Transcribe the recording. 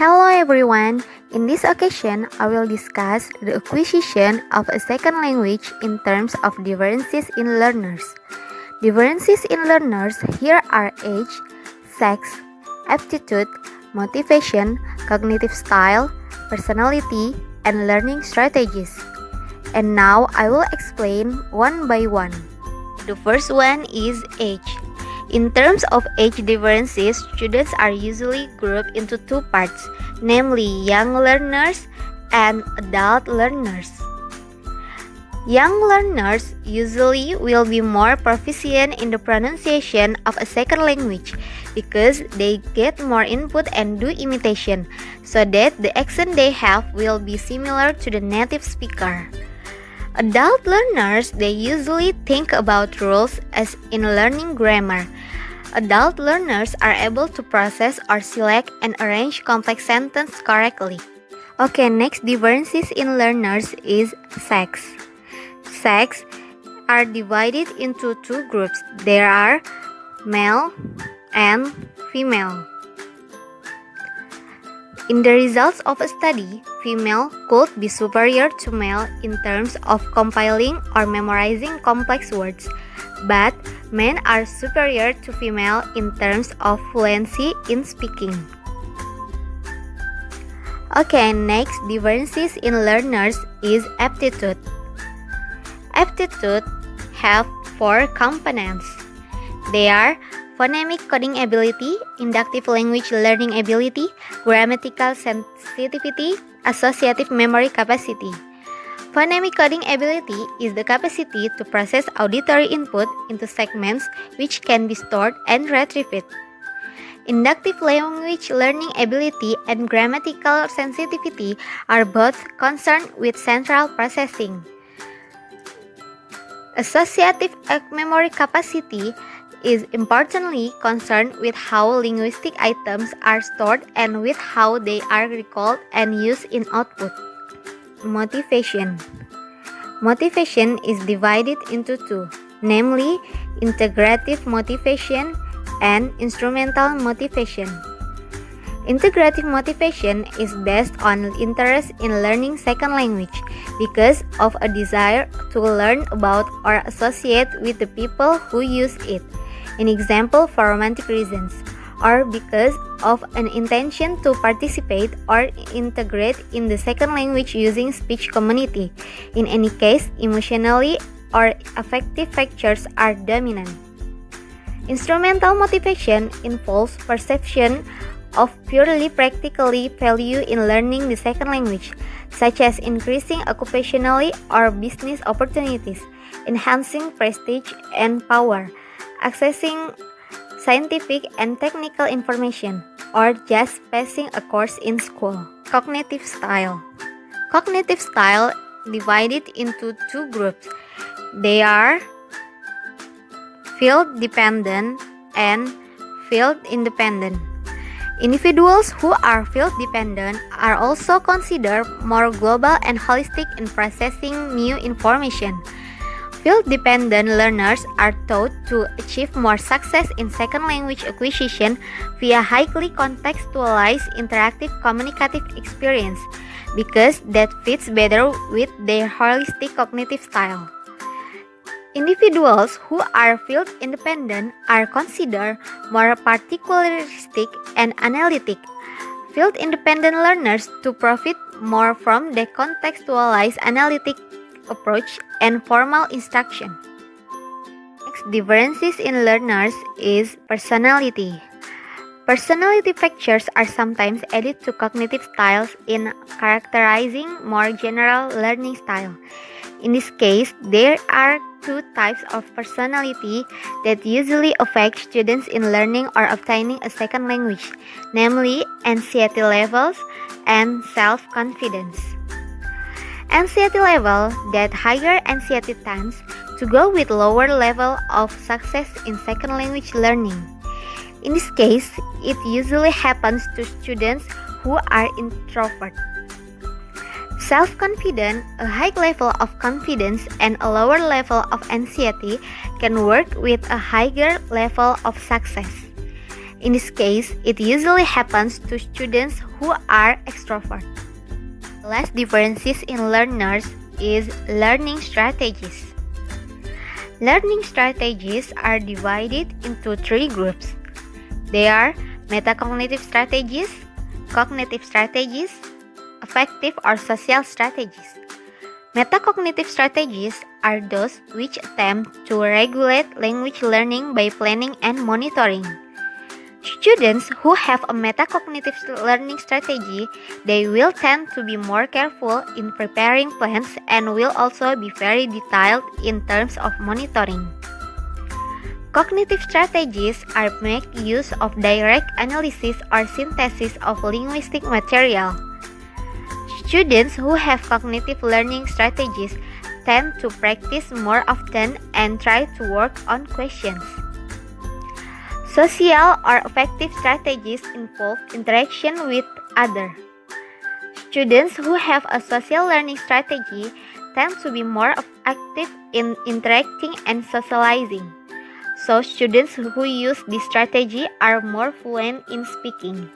Hello everyone. In this occasion, I will discuss the acquisition of a second language in terms of differences in learners. Differences in learners here are age, sex, aptitude, motivation, cognitive style, personality, and learning strategies. And now I will explain one by one. The first one is age. In terms of age differences, students are usually grouped into two parts, namely young learners and adult learners. Young learners usually will be more proficient in the pronunciation of a second language because they get more input and do imitation, so that the accent they have will be similar to the native speaker. Adult learners, they usually think about rules as in learning grammar. Adult learners are able to process or select and arrange complex sentences correctly. Okay, next differences in learners is sex. Sex are divided into two groups. There are male and female. In the results of a study, female could be superior to male in terms of compiling or memorizing complex words, but men are superior to female in terms of fluency in speaking. Okay, next differences in learners is aptitude. Aptitude have four components. They are phonemic coding ability, inductive language learning ability, grammatical sensitivity, associative memory capacity. Phonemic coding ability is the capacity to process auditory input into segments which can be stored and retrieved. Inductive language learning ability and grammatical sensitivity are both concerned with central processing. Associative memory capacity is importantly concerned with how linguistic items are stored and with how they are recalled and used in output. Motivation. Motivation is divided into two, namely integrative motivation and instrumental motivation. Integrative motivation is based on interest in learning second language because of a desire to learn about or associate with the people who use it. An example, for romantic reasons, or because of an intention to participate or integrate in the second language using speech community. In any case, emotionally or affective factors are dominant. Instrumental motivation involves perception of purely practically value in learning the second language, such as increasing occupationally or business opportunities, enhancing prestige and power, accessing scientific and technical information, or just passing a course in school. Cognitive style. Cognitive style divided into two groups. They are field dependent and field independent. Individuals who are field dependent are also considered more global and holistic in processing new information. Field-dependent learners are taught to achieve more success in second language acquisition via highly contextualized interactive communicative experience because that fits better with their holistic cognitive style. Individuals who are field-independent are considered more particularistic and analytic. Field-independent learners to profit more from the contextualized analytic approach and formal instruction. Next differences in learners is personality. Personality factors are sometimes added to cognitive styles in characterizing more general learning style. In this case, there are two types of personality that usually affect students in learning or obtaining a second language, namely anxiety levels and self-confidence. Anxiety level, that higher anxiety tends to go with lower level of success in second language learning. In this case, it usually happens to students who are introvert. Self-confident, a high level of confidence and a lower level of anxiety can work with a higher level of success. In this case, it usually happens to students who are extrovert. The last differences in learners is learning strategies. Learning strategies are divided into three groups. They are metacognitive strategies, cognitive strategies, affective or social strategies. Metacognitive strategies are those which attempt to regulate language learning by planning and monitoring. Students who have a metacognitive learning strategy, they will tend to be more careful in preparing plans and will also be very detailed in terms of monitoring. Cognitive strategies are make use of direct analysis or synthesis of linguistic material. Students who have cognitive learning strategies tend to practice more often and try to work on questions. Social or affective strategies involve interaction with others. Students who have a social learning strategy tend to be more active in interacting and socializing. So students who use this strategy are more fluent in speaking.